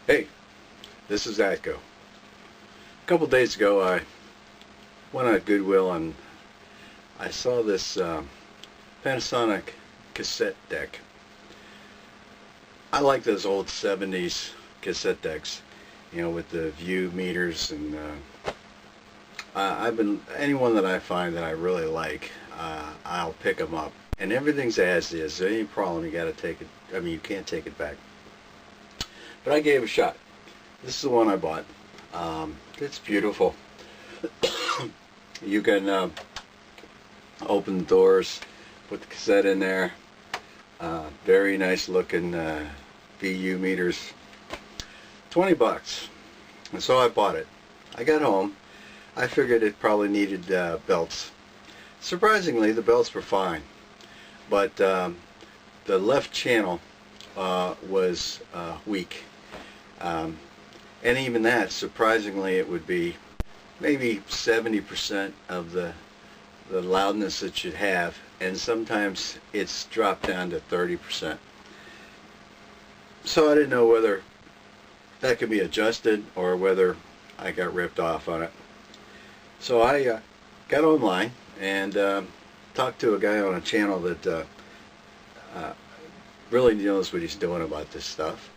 Hey, this is Atco. A couple days ago I went on Goodwill and I saw this Panasonic cassette deck. I like those old 70s cassette decks, with the view meters, and anyone that I find that I really like, I'll pick them up. And everything's as is. If any problem, you got to take it. You can't take it back. But I gave it a shot. This is the one I bought. It's beautiful. You can open the doors, put the cassette in there. Very nice looking VU meters. 20 bucks. And so I bought it. I got home. I figured it probably needed belts. Surprisingly, the belts were fine. But the left channel was weak. And even that, surprisingly, it would be maybe 70% of the loudness it should have, and sometimes it's dropped down to 30%. So I didn't know whether that could be adjusted or whether I got ripped off on it. So I got online and talked to a guy on a channel that really knows what he's doing about this stuff.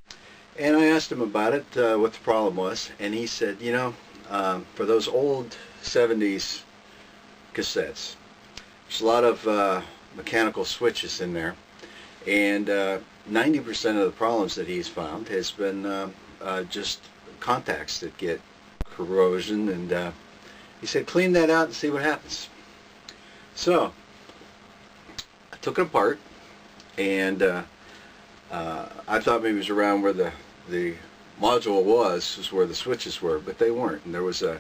And I asked him about it, what the problem was, and he said, for those old 70s cassettes, there's a lot of mechanical switches in there, and 90% of the problems that he's found has been just contacts that get corrosion, and he said clean that out and see what happens. So I took it apart, and I thought maybe it was around where the module was where the switches were, but they weren't. And there was a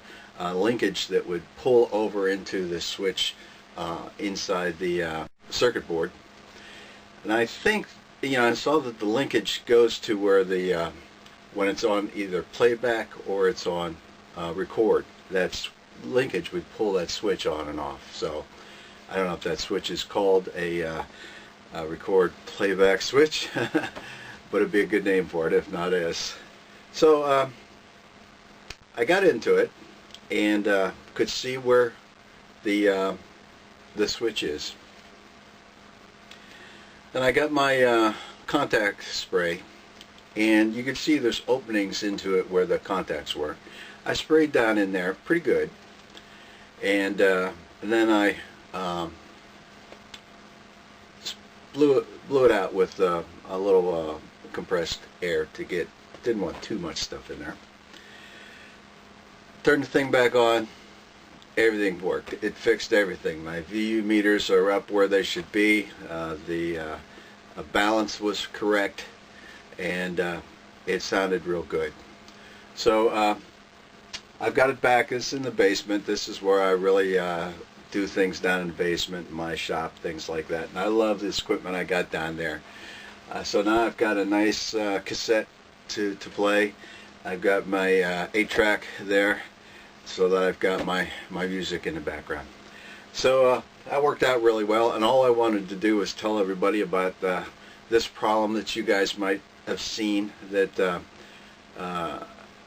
linkage that would pull over into the switch inside the circuit board. And I think, I saw that the linkage goes to where the when it's on either playback or it's on record, that linkage would pull that switch on and off. So I don't know if that switch is called a record playback switch, but it'd be a good name for it if not is. So I got into it and could see where the switch is. Then I got my contact spray, and you can see there's openings into it where the contacts were. I sprayed down in there pretty good, and then I blew it out with a little compressed air to didn't want too much stuff in there. Turned the thing back on, everything worked. It fixed everything. My VU meters are up where they should be. The balance was correct, and it sounded real good. So I've got it back. It's in the basement. This is where I really do things down in the basement, in my shop, things like that. And I love this equipment I got down there. So now I've got a nice cassette to play. I've got my 8-track there, so that I've got my music in the background. So that worked out really well, and all I wanted to do was tell everybody about this problem that you guys might have seen, that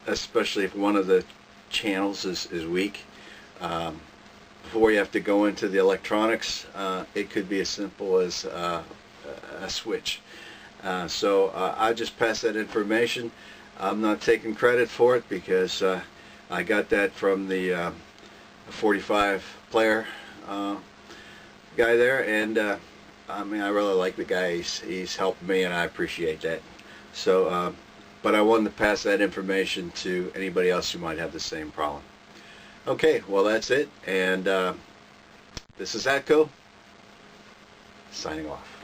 especially if one of the channels is weak. Before you have to go into the electronics, it could be as simple as a switch. So I just pass that information. I'm not taking credit for it because I got that from the 45 player guy there, and I really like the guy. He's helped me, and I appreciate that. So but I wanted to pass that information to anybody else who might have the same problem. Okay, well, that's it, and this is Atco signing off.